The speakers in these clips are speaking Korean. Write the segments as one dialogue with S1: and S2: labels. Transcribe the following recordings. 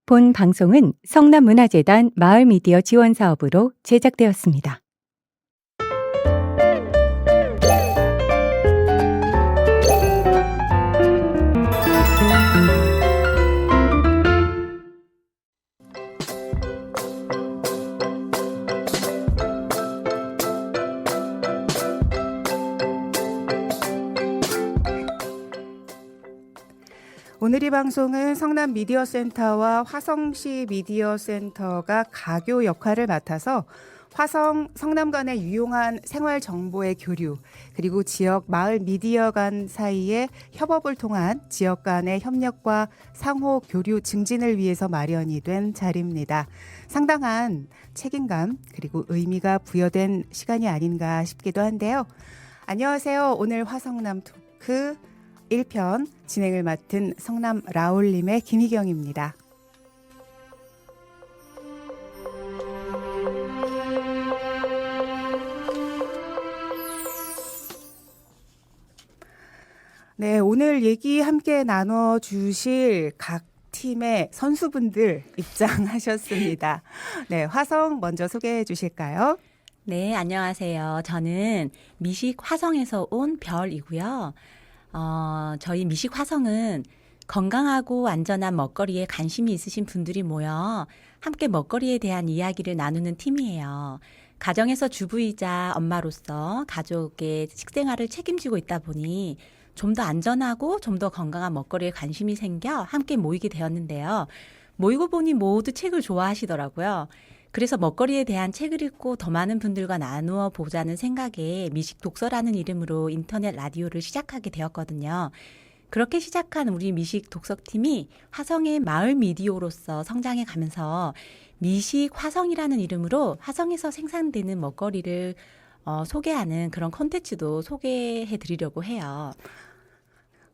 S1: 본 방송은 성남문화재단 마을미디어 지원사업으로 제작되었습니다.
S2: 오늘 이 방송은 성남 미디어센터와 화성시 미디어센터가 가교 역할을 맡아서 화성, 성남 간의 유용한 생활 정보의 교류, 그리고 지역 마을 미디어 간 사이의 협업을 통한 지역 간의 협력과 상호 교류 증진을 위해서 마련이 된 자리입니다. 상당한 책임감 그리고 의미가 부여된 시간이 아닌가 싶기도 한데요. 안녕하세요. 오늘 화성남 토크 1편 진행을 맡은 성남 라울님의 김희경입니다. 네, 오늘 얘기 함께 나눠주실 각 팀의 선수분들 입장하셨습니다. 네, 화성 먼저 소개해 주실까요?
S3: 네, 안녕하세요. 저는 미식 화성에서 온 별이고요. 저희 미식 화성은 건강하고 안전한 먹거리에 관심이 있으신 분들이 모여 함께 먹거리에 대한 이야기를 나누는 팀이에요. 가정에서 주부이자 엄마로서 가족의 식생활을 책임지고 있다 보니 좀 더 안전하고 좀 더 건강한 먹거리에 관심이 생겨 함께 모이게 되었는데요. 모이고 보니 모두 책을 좋아하시더라고요. 그래서 먹거리에 대한 책을 읽고 더 많은 분들과 나누어 보자는 생각에 미식 독서라는 이름으로 인터넷 라디오를 시작하게 되었거든요. 그렇게 시작한 우리 미식 독서팀이 화성의 마을 미디어로서 성장해 가면서 미식 화성이라는 이름으로 화성에서 생산되는 먹거리를 소개하는 그런 콘텐츠도 소개해 드리려고 해요.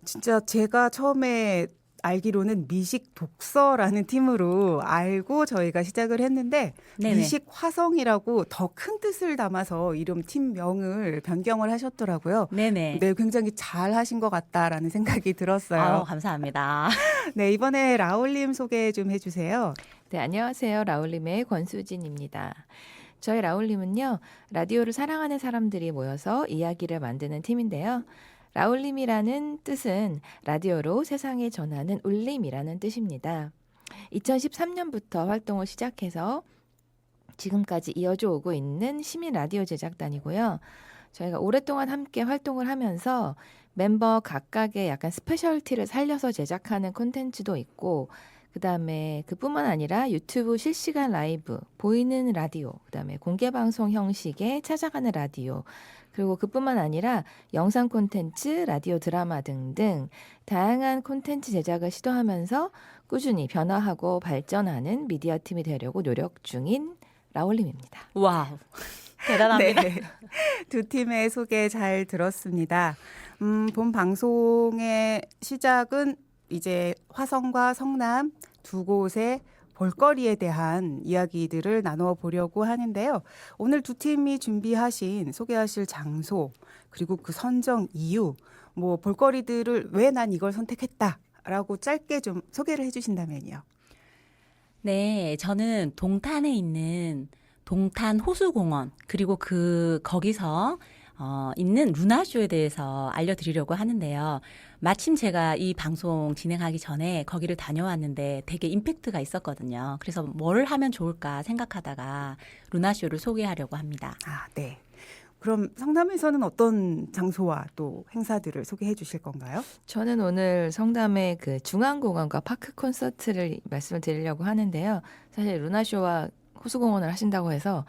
S2: 진짜 제가 처음에 알기로는 미식 독서라는 팀으로 알고 저희가 시작을 했는데
S3: 네네.
S2: 미식 화성이라고 더 큰 뜻을 담아서 이름 팀명을 변경을 하셨더라고요.
S3: 네네.
S2: 네, 굉장히 잘 하신 것 같다라는 생각이 들었어요.
S3: 감사합니다.
S2: 네, 이번에 라울님 소개 좀 해주세요.
S4: 네, 안녕하세요. 라울림의 권수진입니다. 저희 라울림은요, 라디오를 사랑하는 사람들이 모여서 이야기를 만드는 팀인데요. 라울림이라는 뜻은 라디오로 세상에 전하는 울림이라는 뜻입니다. 2013년부터 활동을 시작해서 지금까지 이어져 오고 있는 시민 라디오 제작단이고요. 저희가 오랫동안 함께 활동을 하면서 멤버 각각의 약간 스페셜티를 살려서 제작하는 콘텐츠도 있고, 그다음에 그뿐만 아니라 유튜브 실시간 라이브, 보이는 라디오, 그다음에 공개 방송 형식의 찾아가는 라디오, 그리고 그뿐만 아니라 영상 콘텐츠, 라디오 드라마 등등 다양한 콘텐츠 제작을 시도하면서 꾸준히 변화하고 발전하는 미디어 팀이 되려고 노력 중인 라울림입니다.
S3: 와우. 대단합니다.
S2: 네, 두 팀의 소개 잘 들었습니다. 본 방송의 시작은 이제 화성과 성남 두 곳의 볼거리에 대한 이야기들을 나누어 보려고 하는데요. 오늘 두 팀이 준비하신 소개하실 장소 그리고 그 선정 이유, 뭐 볼거리들을 왜 난 이걸 선택했다라고 짧게 좀 소개를 해주신다면요.
S3: 네, 저는 동탄에 있는 동탄 호수공원 그리고 거기서 있는 루나쇼에 대해서 알려드리려고 하는데요. 마침 제가 이 방송 진행하기 전에 거기를 다녀왔는데 되게 임팩트가 있었거든요. 그래서 뭘 하면 좋을까 생각하다가 루나쇼를 소개하려고 합니다.
S2: 아, 네. 그럼 성남에서는 어떤 장소와 또 행사들을 소개해 주실 건가요?
S4: 저는 오늘 성남의 그 중앙공원과 파크 콘서트를 말씀을 드리려고 하는데요. 사실 루나쇼와 호수공원을 하신다고 해서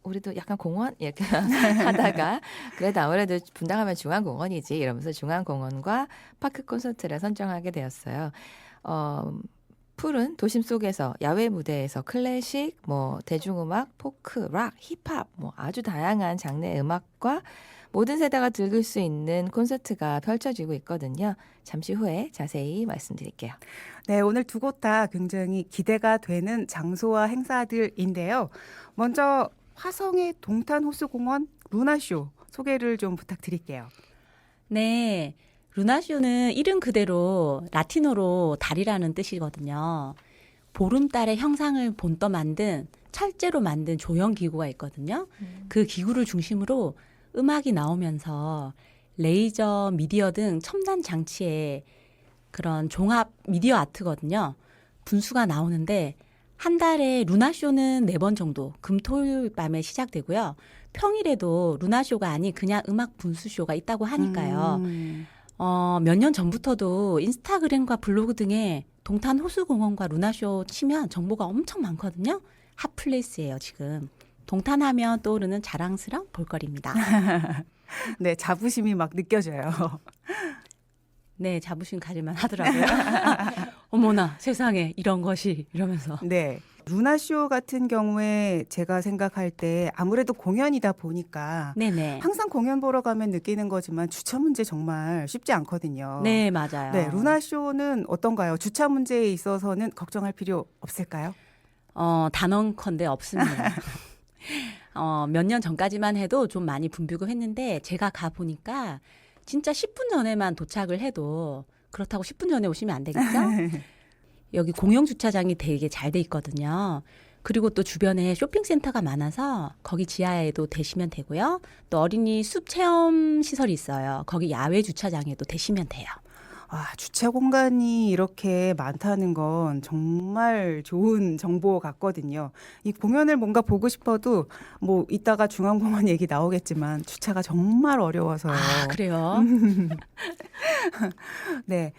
S4: 우리도 약간 공원 이렇게 하다가 그래도 아무래도 분당하면 중앙공원이지 이러면서 중앙공원과 파크 콘서트를 선정하게 되었어요. 푸른 도심 속에서 야외 무대에서 클래식, 대중음악, 포크, 락, 힙합 아주 다양한 장르의 음악과 모든 세대가 즐길 수 있는 콘서트가 펼쳐지고 있거든요. 잠시 후에 자세히 말씀드릴게요.
S2: 네, 오늘 두 곳 다 굉장히 기대가 되는 장소와 행사들인데요. 먼저 화성의 동탄호수공원 루나쇼 소개를 좀 부탁드릴게요.
S3: 네, 루나쇼는 이름 그대로 라틴어로 달이라는 뜻이거든요. 보름달의 형상을 본떠 만든 철제로 만든 조형 기구가 있거든요. 그 기구를 중심으로 음악이 나오면서 레이저, 미디어 등 첨단 장치에 그런 종합 미디어 아트거든요. 분수가 나오는데 한 달에 루나쇼는 4번 정도 금토일 밤에 시작되고요. 평일에도 루나쇼가 아닌 그냥 음악 분수쇼가 있다고 하니까요. 몇 년 전부터도 인스타그램과 블로그 등에 동탄 호수공원과 루나쇼 치면 정보가 엄청 많거든요. 핫플레이스예요, 지금. 동탄하면 떠오르는 자랑스러운 볼거리입니다.
S2: 네, 자부심이 막 느껴져요.
S3: 네, 자부심 가질만 하더라고요. 어머나, 세상에 이런 것이 이러면서.
S2: 네. 루나쇼 같은 경우에 제가 생각할 때 아무래도 공연이다 보니까
S3: 네네.
S2: 항상 공연 보러 가면 느끼는 거지만 주차 문제 정말 쉽지 않거든요.
S3: 네, 맞아요.
S2: 네, 루나쇼는 어떤가요? 주차 문제에 있어서는 걱정할 필요 없을까요?
S3: 단언컨대 없습니다. 몇 년 전까지만 해도 좀 많이 붐비고 했는데 제가 가보니까 진짜 10분 전에만 도착을 해도 그렇다고 10분 전에 오시면 안 되겠죠? 여기 공영 주차장이 되게 잘 돼 있거든요. 그리고 또 주변에 쇼핑센터가 많아서 거기 지하에도 대시면 되고요. 또 어린이 숲 체험 시설이 있어요. 거기 야외 주차장에도 대시면 돼요.
S2: 아, 주차 공간이 이렇게 많다는 건 정말 좋은 정보 같거든요. 이 공연을 뭔가 보고 싶어도 뭐 이따가 중앙공원 얘기 나오겠지만 주차가 정말 어려워서요.
S3: 아, 그래요?
S2: 네.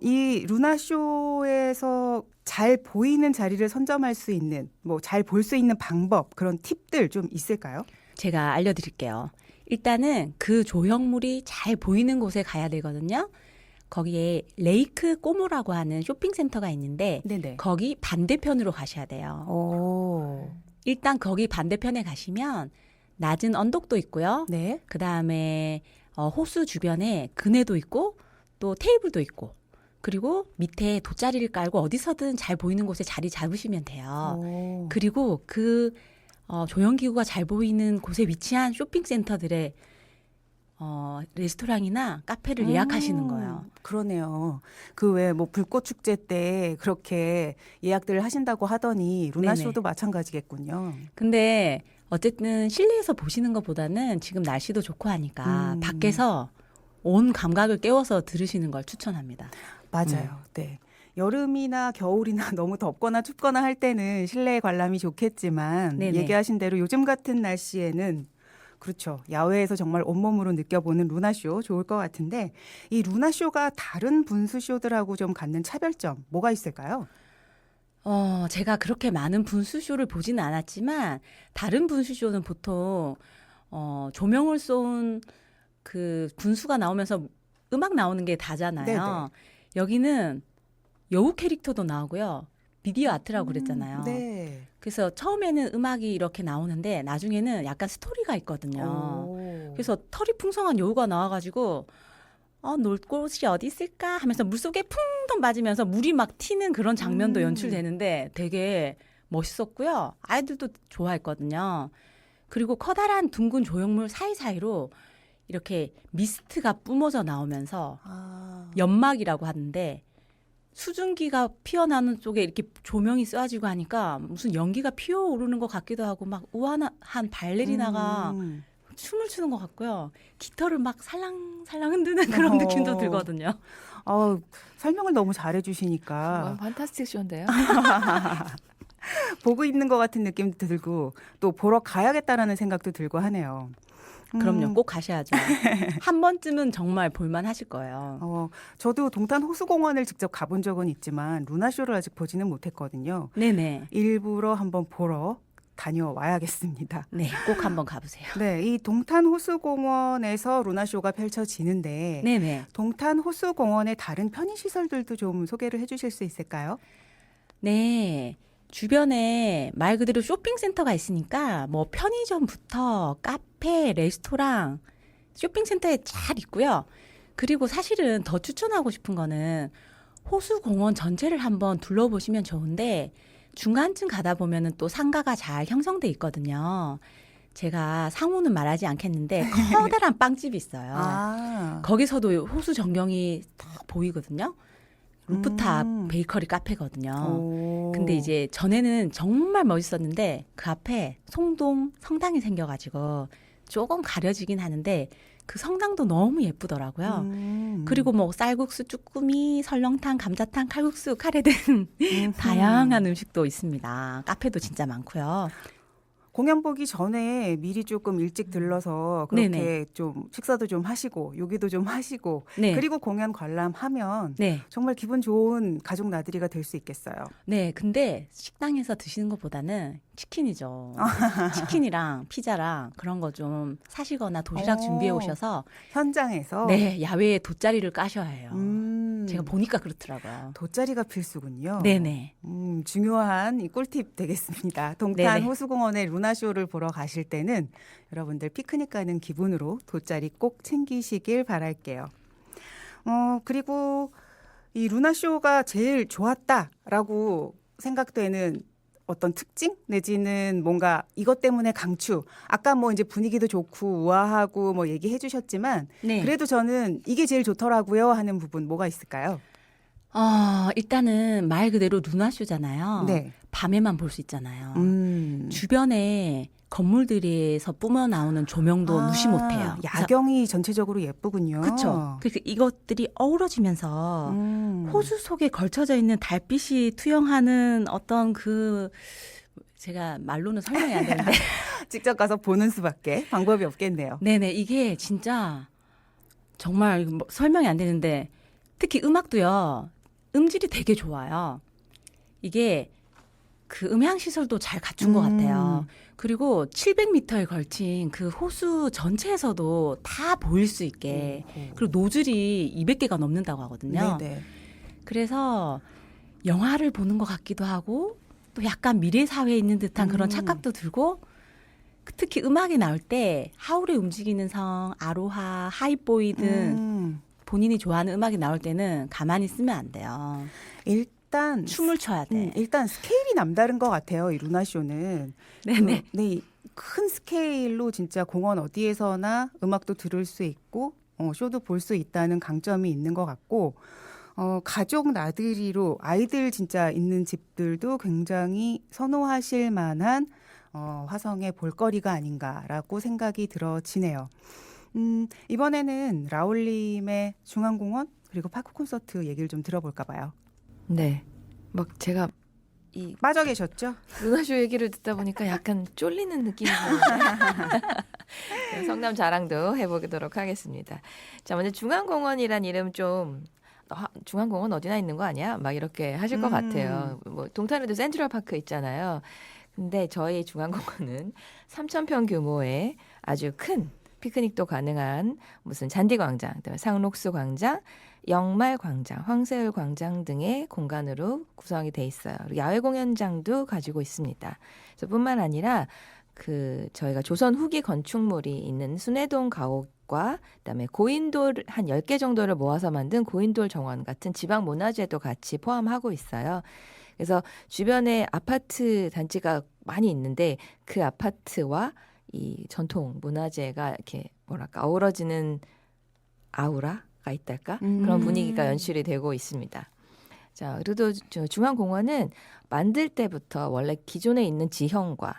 S2: 이 루나쇼에서 잘 보이는 자리를 선점할 수 있는, 뭐 잘 볼 수 있는 방법, 그런 팁들 좀 있을까요?
S3: 제가 알려드릴게요. 일단은 그 조형물이 잘 보이는 곳에 가야 되거든요. 거기에 레이크 꼬모라고 하는 쇼핑센터가 있는데
S2: 네네.
S3: 거기 반대편으로 가셔야 돼요.
S2: 오.
S3: 일단 거기 반대편에 가시면 낮은 언덕도 있고요.
S2: 네.
S3: 그다음에 호수 주변에 그네도 있고 또 테이블도 있고 그리고 밑에 돗자리를 깔고 어디서든 잘 보이는 곳에 자리 잡으시면 돼요.
S2: 오.
S3: 그리고 그 조형기구가 잘 보이는 곳에 위치한 쇼핑센터들의 레스토랑이나 카페를 예약하시는 거예요.
S2: 그러네요. 그 왜 뭐 불꽃 축제 때 그렇게 예약들을 하신다고 하더니 루나쇼도
S3: 네네.
S2: 마찬가지겠군요.
S3: 근데 어쨌든 실내에서 보시는 것보다는 지금 날씨도 좋고 하니까 밖에서 온 감각을 깨워서 들으시는 걸 추천합니다.
S2: 맞아요. 네. 여름이나 겨울이나 너무 덥거나 춥거나 할 때는 실내 관람이 좋겠지만
S3: 네네.
S2: 얘기하신 대로 요즘 같은 날씨에는 그렇죠. 야외에서 정말 온몸으로 느껴보는 루나쇼 좋을 것 같은데 이 루나쇼가 다른 분수쇼들하고 좀 갖는 차별점 뭐가 있을까요?
S3: 제가 그렇게 많은 분수쇼를 보지는 않았지만 다른 분수쇼는 보통 조명을 쏜 그 분수가 나오면서 음악 나오는 게 다잖아요.
S2: 네네.
S3: 여기는 여우 캐릭터도 나오고요. 미디어 아트라고 그랬잖아요.
S2: 네.
S3: 그래서 처음에는 음악이 이렇게 나오는데 나중에는 약간 스토리가 있거든요.
S2: 오.
S3: 그래서 털이 풍성한 여우가 나와가지고 놀 곳이 어디 있을까 하면서 물속에 풍덩 빠지면서 물이 막 튀는 그런 장면도 연출되는데 되게 멋있었고요. 아이들도 좋아했거든요. 그리고 커다란 둥근 조형물 사이사이로 이렇게 미스트가 뿜어져 나오면서
S2: 아.
S3: 연막이라고 하는데 수증기가 피어나는 쪽에 이렇게 조명이 쏘아지고 하니까 무슨 연기가 피어오르는 것 같기도 하고 막 우아한 발레리나가 춤을 추는 것 같고요. 깃털을 막 살랑살랑 흔드는 그런 느낌도 들거든요.
S2: 설명을 너무 잘해
S4: 정말
S2: 주시니까
S4: 판타스틱 쇼인데요.
S2: 보고 있는 것 같은 느낌도 들고 또 보러 가야겠다라는 생각도 들고 하네요.
S3: 그럼요. 꼭 가셔야죠. 한 번쯤은 정말 볼만 하실 거예요.
S2: 저도 동탄 호수공원을 직접 가본 적은 있지만 루나쇼를 아직 보지는 못했거든요.
S3: 네네.
S2: 일부러 한번 보러 다녀와야겠습니다.
S3: 네, 꼭 한번 가보세요.
S2: 네, 이 동탄 호수공원에서 루나쇼가 펼쳐지는데
S3: 네네.
S2: 동탄 호수공원의 다른 편의시설들도 좀 소개를 해주실 수 있을까요?
S3: 네. 주변에 말 그대로 쇼핑센터가 있으니까 뭐 편의점부터 카페, 레스토랑, 쇼핑센터에 잘 있고요. 그리고 사실은 더 추천하고 싶은 거는 호수공원 전체를 한번 둘러보시면 좋은데 중간쯤 가다 보면은 또 상가가 잘 형성돼 있거든요. 제가 상호는 말하지 않겠는데 커다란 빵집이 있어요.
S2: 아,
S3: 거기서도 호수 전경이 딱 보이거든요. 루프탑 베이커리 카페거든요.
S2: 오.
S3: 근데 이제 전에는 정말 멋있었는데 그 앞에 송동 성당이 생겨가지고 조금 가려지긴 하는데 그 성당도 너무 예쁘더라고요. 그리고 뭐 쌀국수, 쭈꾸미, 설렁탕, 감자탕, 칼국수, 카레 등 다양한 음식도 있습니다. 카페도 진짜 많고요.
S2: 공연 보기 전에 미리 조금 일찍 들러서 그렇게
S3: 네네.
S2: 좀 식사도 좀 하시고 요기도 좀 하시고
S3: 네.
S2: 그리고 공연 관람하면
S3: 네.
S2: 정말 기분 좋은 가족 나들이가 될 수 있겠어요.
S3: 네. 근데 식당에서 드시는 것보다는 치킨이죠. 치킨이랑 피자랑 그런 거 좀 사시거나 도시락
S2: 오.
S3: 준비해 오셔서
S2: 현장에서
S3: 네. 야외에 돗자리를 까셔야 해요.
S2: 음,
S3: 제가 보니까 그렇더라고요.
S2: 돗자리가 필수군요.
S3: 네네.
S2: 중요한 이 꿀팁 되겠습니다. 동탄
S3: 네네.
S2: 호수공원의 루나쇼를 보러 가실 때는 여러분들 피크닉 가는 기분으로 돗자리 꼭 챙기시길 바랄게요. 그리고 이 루나쇼가 제일 좋았다라고 생각되는 어떤 특징 내지는 뭔가 이것 때문에 강추. 아까 뭐 이제 분위기도 좋고 우아하고 뭐 얘기해 주셨지만
S3: 네.
S2: 그래도 저는 이게 제일 좋더라고요 하는 부분 뭐가 있을까요?
S3: 일단은 말 그대로 루나쇼잖아요.
S2: 네.
S3: 밤에만 볼 수 있잖아요. 주변에 건물들에서 뿜어 나오는 조명도 무시 못해요.
S2: 야경이 전체적으로 예쁘군요.
S3: 그렇죠. 그러니까 이것들이 어우러지면서 호수 속에 걸쳐져 있는 달빛이 투영하는 어떤 그 제가 말로는 설명이 안 되는데
S2: 직접 가서 보는 수밖에 방법이 없겠네요.
S3: 네네 이게 진짜 정말 뭐 설명이 안 되는데 특히 음악도요. 음질이 되게 좋아요. 이게 그 음향 시설도 잘 갖춘 것 같아요. 그리고 700m에 걸친 그 호수 전체에서도 다 보일 수 있게 그리고 노즐이 200개가 넘는다고 하거든요.
S2: 네네.
S3: 그래서 영화를 보는 것 같기도 하고 또 약간 미래 사회에 있는 듯한 그런 착각도 들고 특히 음악이 나올 때 하울의 움직이는 성, 아로하, 하이보이 등 본인이 좋아하는 음악이 나올 때는 가만히 있으면 안 돼요.
S2: 일단
S3: 춤을 춰야 돼.
S2: 일단 스케일이 남다른 것 같아요. 이 루나쇼는.
S3: 네네.
S2: 네, 큰 스케일로 진짜 공원 어디에서나 음악도 들을 수 있고 쇼도 볼 수 있다는 강점이 있는 것 같고 가족 나들이로 아이들 진짜 있는 집들도 굉장히 선호하실 만한 화성의 볼거리가 아닌가라고 생각이 들어지네요. 이번에는 라울림의 중앙공원 그리고 파크 콘서트 얘기를 좀 들어볼까 봐요.
S4: 네. 막 제가 이
S2: 빠져 계셨죠?
S4: 루나쇼 얘기를 듣다 보니까 약간 쫄리는 느낌이 들어요. 성남 자랑도 해보도록 하겠습니다. 자, 먼저 중앙공원이란 이름 좀 중앙공원 어디나 있는 거 아니야? 막 이렇게 하실 것 같아요. 뭐 동탄에도 센트럴파크 있잖아요. 근데 저희 중앙공원은 3,000평 규모의 아주 큰 피크닉도 가능한 무슨 잔디광장, 그다음에 상록수 광장, 영말 광장, 황새울 광장 등의 공간으로 구성이 돼 있어요. 그리고 야외 공연장도 가지고 있습니다. 그래서 뿐만 아니라 그 저희가 조선 후기 건축물이 있는 순회동 가옥과 그다음에 고인돌 한 10개 정도를 모아서 만든 고인돌 정원 같은 지방 문화재도 같이 포함하고 있어요. 그래서 주변에 아파트 단지가 많이 있는데 그 아파트와 이 전통 문화재가 이렇게 뭐랄까 어우러지는 아우라가 있달까? 그런 분위기가 연출이 되고 있습니다. 자, 그래도 중앙공원은 만들 때부터 원래 기존에 있는 지형과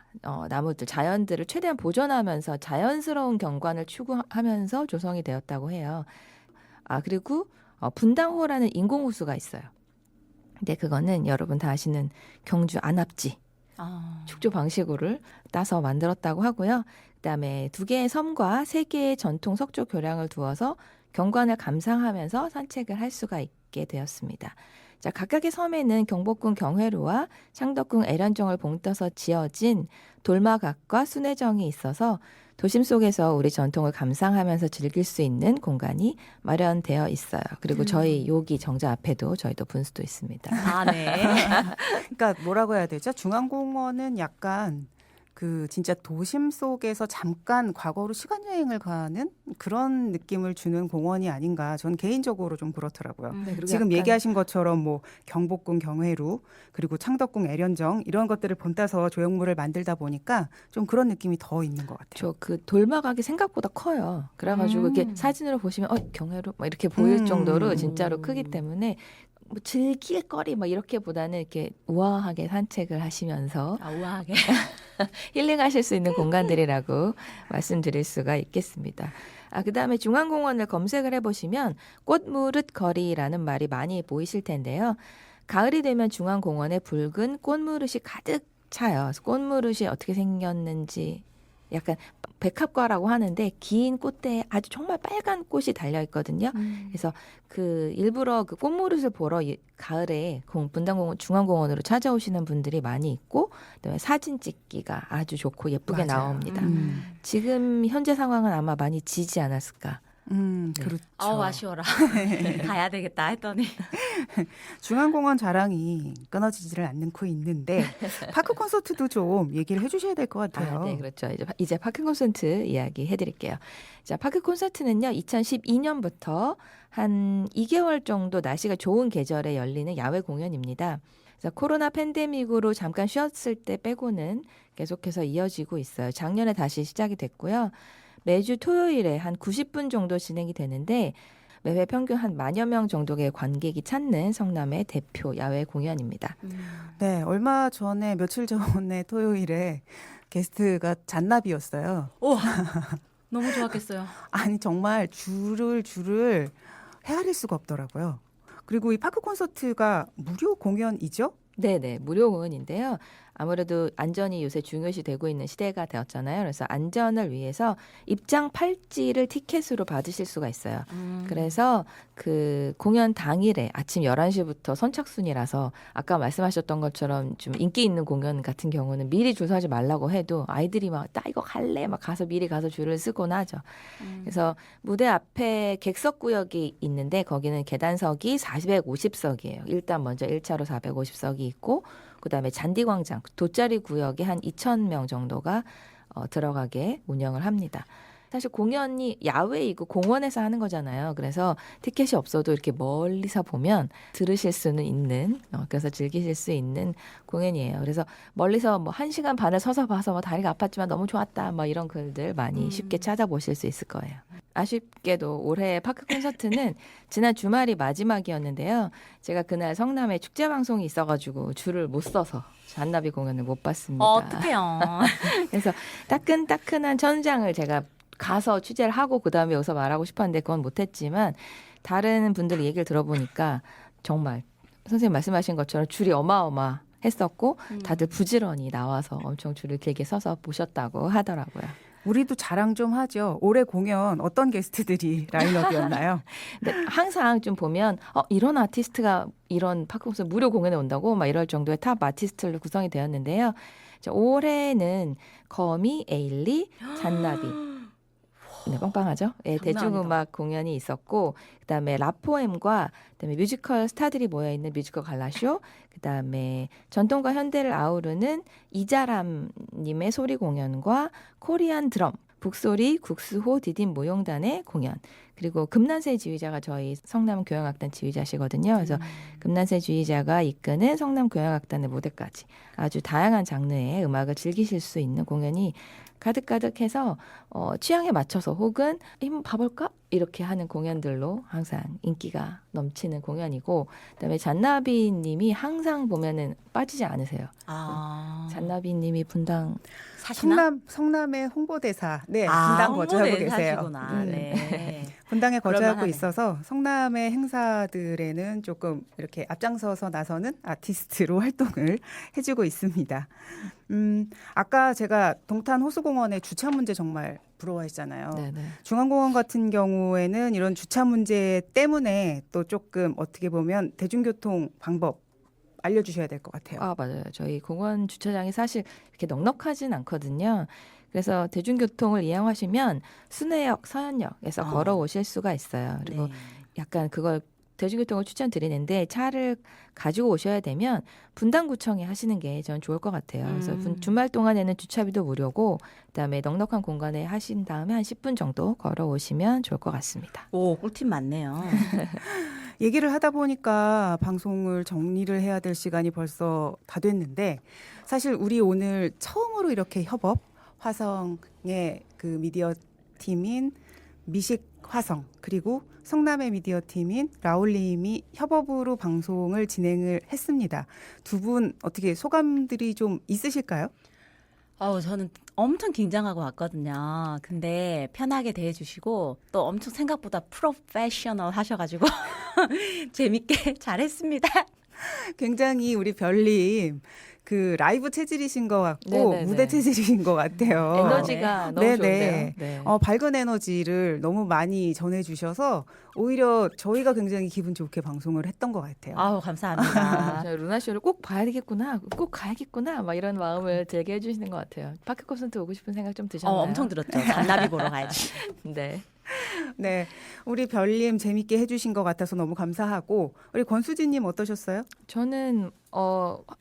S4: 나무들, 자연들을 최대한 보존하면서 자연스러운 경관을 추구하면서 조성이 되었다고 해요. 그리고 분당호라는 인공호수가 있어요. 근데 그거는 여러분 다 아시는 경주 안압지 축조 방식으로 따서 만들었다고 하고요. 그다음에 2개의 섬과 3개의 전통 석조 교량을 두어서 경관을 감상하면서 산책을 할 수가 있게 되었습니다. 자, 각각의 섬에는 경복궁 경회로와 창덕궁 애련정을 봉떠서 지어진 돌마각과 순회정이 있어서 도심 속에서 우리 전통을 감상하면서 즐길 수 있는 공간이 마련되어 있어요. 그리고 저희 여기 정자 앞에도 저희도 분수도 있습니다.
S3: 네.
S2: 그러니까 뭐라고 해야 되죠? 중앙공원은 약간 그 진짜 도심 속에서 잠깐 과거로 시간 여행을 가는 그런 느낌을 주는 공원이 아닌가. 전 개인적으로 좀 그렇더라고요.
S4: 네, 그리고
S2: 지금
S4: 약간
S2: 얘기하신 것처럼 뭐 경복궁 경회루 그리고 창덕궁 애련정 이런 것들을 본따서 조형물을 만들다 보니까 좀 그런 느낌이 더 있는 것 같아요.
S4: 저 그 돌마각이 생각보다 커요. 그래가지고 이렇게 사진으로 보시면 경회로 막 이렇게 보일 정도로 진짜로 크기 때문에 뭐 즐길 거리 뭐 이렇게보다는 이렇게 우아하게 산책을 하시면서
S3: 우아하게.
S4: 힐링하실 수 있는 공간들이라고 말씀드릴 수가 있겠습니다. 그다음에 중앙공원을 검색을 해보시면 꽃무릇 거리라는 말이 많이 보이실 텐데요. 가을이 되면 중앙공원에 붉은 꽃무릇이 가득 차요. 그래서 꽃무릇이 어떻게 생겼는지 약간 백합과라고 하는데 긴 꽃대에 아주 정말 빨간 꽃이 달려 있거든요. 그래서 그 일부러 그 꽃무릇을 보러 가을에 분당공원 중앙공원으로 찾아오시는 분들이 많이 있고, 그다음에 사진 찍기가 아주 좋고 예쁘게
S2: 맞아요.
S4: 나옵니다. 지금 현재 상황은 아마 많이 지지 않았을까. 네.
S2: 그렇죠.
S3: 아쉬워라. 가야 되겠다 했더니.
S2: 중앙공원 자랑이 끊어지지를 않고 있는데 파크 콘서트도 좀 얘기를 해주셔야 될 것 같아요.
S4: 네, 그렇죠. 이제 파크 콘서트 이야기 해드릴게요. 자, 파크 콘서트는요, 2012년부터 한 2개월 정도 날씨가 좋은 계절에 열리는 야외 공연입니다. 그래서 코로나 팬데믹으로 잠깐 쉬었을 때 빼고는 계속해서 이어지고 있어요. 작년에 다시 시작이 됐고요. 매주 토요일에 한 90분 정도 진행이 되는데 매회 평균 한 10,000여 명 정도의 관객이 찾는 성남의 대표 야외 공연입니다.
S2: 네, 얼마 전에 며칠 전에 토요일에 게스트가 잔나비였어요.
S3: 오, 너무 좋았겠어요.
S2: 아니 정말 줄을 헤아릴 수가 없더라고요. 그리고 이 파크 콘서트가 무료 공연이죠?
S4: 네네, 무료 공연인데요. 아무래도 안전이 요새 중요시 되고 있는 시대가 되었잖아요. 그래서 안전을 위해서 입장 팔찌를 티켓으로 받으실 수가 있어요. 그래서 그 공연 당일에 아침 11시부터 선착순이라서 아까 말씀하셨던 것처럼 좀 인기 있는 공연 같은 경우는 미리 줄 서지 말라고 해도 아이들이 막 나 이거 갈래 막 가서 미리 가서 줄을 쓰곤 하죠. 그래서 무대 앞에 객석 구역이 있는데 거기는 계단석이 450석이에요. 일단 먼저 1차로 450석이 있고, 그다음에 잔디광장, 돗자리 구역에 한 2,000명 정도가 들어가게 운영을 합니다. 사실 공연이 야외이고 공원에서 하는 거잖아요. 그래서 티켓이 없어도 이렇게 멀리서 보면 들으실 수는 있는, 그래서 즐기실 수 있는 공연이에요. 그래서 멀리서 뭐 1시간 반을 서서 봐서 뭐 다리가 아팠지만 너무 좋았다, 뭐 이런 글들 많이 쉽게 찾아보실 수 있을 거예요. 아쉽게도 올해 파크 콘서트는 지난 주말이 마지막이었는데요. 제가 그날 성남에 축제 방송이 있어가지고 줄을 못 서서 잔나비 공연을 못 봤습니다.
S3: 어떡해요.
S4: 그래서 따끈따끈한 천장을 제가 가서 취재를 하고 그 다음에 여기서 말하고 싶었는데 그건 못했지만, 다른 분들 얘기를 들어보니까 정말 선생님 말씀하신 것처럼 줄이 어마어마했었고 다들 부지런히 나와서 엄청 줄을 길게 서서 보셨다고 하더라고요.
S2: 우리도 자랑 좀 하죠. 올해 공연 어떤 게스트들이 라인업이었나요?
S4: 근데 항상 좀 보면 이런 아티스트가 이런 파크 콘서트 무료 공연에 온다고 막 이럴 정도의 탑 아티스트로 구성이 되었는데요. 자, 올해는 거미, 에일리, 잔나비, 네, 빵빵하죠? 네, 대중음악 공연이 있었고, 그다음에 라포엠과 그다음에 뮤지컬 스타들이 모여 있는 뮤지컬 갈라쇼, 그다음에 전통과 현대를 아우르는 이자람님의 소리 공연과 코리안 드럼, 북소리, 국수호, 디딤 모용단의 공연, 그리고 금난세 지휘자가 저희 성남 교향악단 지휘자시거든요. 그래서 금난세 지휘자가 이끄는 성남 교향악단의 무대까지 아주 다양한 장르의 음악을 즐기실 수 있는 공연이 가득가득해서 취향에 맞춰서 혹은 한번 봐볼까? 이렇게 하는 공연들로 항상 인기가 넘치는 공연이고, 그다음에 잔나비 님이 항상 보면은 빠지지 않으세요. 잔나비 님이 분당
S3: 사시나?
S2: 성남의 홍보대사, 네, 분당 거주하고 계세요.
S3: 홍보대사시구나. 네.
S2: 분당에 거주하고
S3: 그럴만하네.
S2: 있어서 성남의 행사들에는 조금 이렇게 앞장서서 나서는 아티스트로 활동을 해주고 있습니다. 아까 제가 동탄 호수공원의 주차 문제 정말 부러워했잖아요.
S4: 네네.
S2: 중앙공원 같은 경우에는 이런 주차 문제 때문에 또 조금 어떻게 보면 대중교통 방법 알려주셔야 될 것 같아요.
S4: 맞아요. 저희 공원 주차장이 사실 이렇게 넉넉하진 않거든요. 그래서 대중교통을 이용하시면 순회역, 서현역에서 걸어오실 수가 있어요. 그리고
S3: 네.
S4: 약간 그걸 대중교통을 추천드리는데, 차를 가지고 오셔야 되면 분당구청에 하시는 게 저는 좋을 것 같아요. 그래서 주말 동안에는 주차비도 무료고, 그다음에 넉넉한 공간에 하신 다음에 한 10분 정도 걸어오시면 좋을 것 같습니다.
S3: 오, 꿀팁 많네요.
S2: 얘기를 하다 보니까 방송을 정리를 해야 될 시간이 벌써 다 됐는데, 사실 우리 오늘 처음으로 이렇게 화성의 그 미디어 팀인 미식 화성 그리고 성남의 미디어 팀인 라울님이 협업으로 방송을 진행을 했습니다. 두 분 어떻게 소감들이 좀 있으실까요?
S3: 저는 엄청 긴장하고 왔거든요. 근데 편하게 대해주시고 또 엄청 생각보다 프로페셔널 하셔가지고 재밌게 잘했습니다.
S2: 굉장히 우리 별님 그 라이브 체질이신 것 같고
S4: 네네네.
S2: 무대 체질이신 것 같아요.
S4: 에너지가 너무
S2: 네네.
S4: 좋은데요. 네.
S2: 밝은 에너지를 너무 많이 전해주셔서 오히려 저희가 굉장히 기분 좋게 방송을 했던 것 같아요.
S3: 아우, 감사합니다.
S4: 저 루나 쇼를 꼭 봐야 되겠구나, 꼭 가야겠구나, 막 이런 마음을 들게 해주시는 것 같아요. 파크 콘서트 오고 싶은 생각 좀 드셨나요?
S3: 엄청 들었죠. 잔나비 보러 가야지.
S4: 네.
S2: 네, 우리 별님 재밌게 해주신 것 같아서 너무 감사하고 우리 권수진님 어떠셨어요?
S4: 저는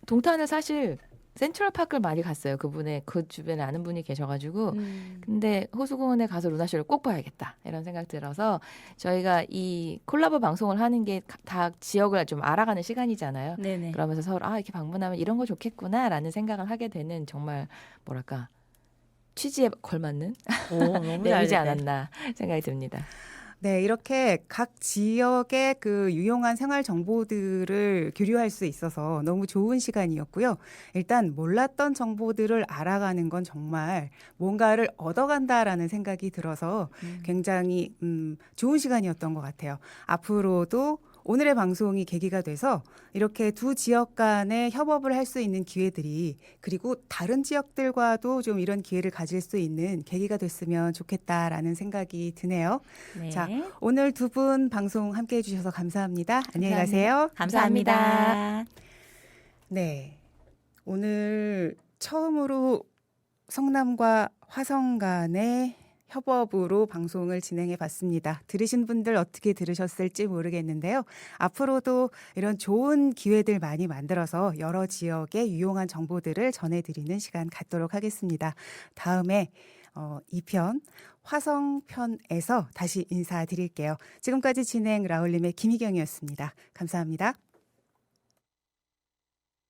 S4: 동탄을 사실 센트럴파크를 많이 갔어요. 그분의 그 주변에 아는 분이 계셔가지고 근데 호수공원에 가서 루나쇼를 꼭 봐야겠다 이런 생각 들어서 저희가 이 콜라보 방송을 하는 게 다 지역을 좀 알아가는 시간이잖아요.
S3: 네네.
S4: 그러면서 서로 이렇게 방문하면 이런 거 좋겠구나라는 생각을 하게 되는 정말 뭐랄까 취지에 걸맞는
S3: 너무
S4: 내용이지
S3: 잘
S4: 않았나 생각이 듭니다.
S2: 네, 이렇게 각 지역의 그 유용한 생활 정보들을 교류할 수 있어서 너무 좋은 시간이었고요. 일단 몰랐던 정보들을 알아가는 건 정말 뭔가를 얻어간다라는 생각이 들어서 굉장히 좋은 시간이었던 것 같아요. 앞으로도 오늘의 방송이 계기가 돼서 이렇게 두 지역 간의 협업을 할 수 있는 기회들이 그리고 다른 지역들과도 좀 이런 기회를 가질 수 있는 계기가 됐으면 좋겠다라는 생각이 드네요.
S3: 네.
S2: 자, 오늘 두 분 방송 함께해 주셔서 감사합니다. 안녕히 가세요.
S3: 감사합니다.
S2: 네, 오늘 처음으로 성남과 화성 간의 협업으로 방송을 진행해 봤습니다. 들으신 분들 어떻게 들으셨을지 모르겠는데요. 앞으로도 이런 좋은 기회들 많이 만들어서 여러 지역의 유용한 정보들을 전해드리는 시간 갖도록 하겠습니다. 다음에 2편 화성편에서 다시 인사드릴게요. 지금까지 진행 라울림의 김희경이었습니다. 감사합니다.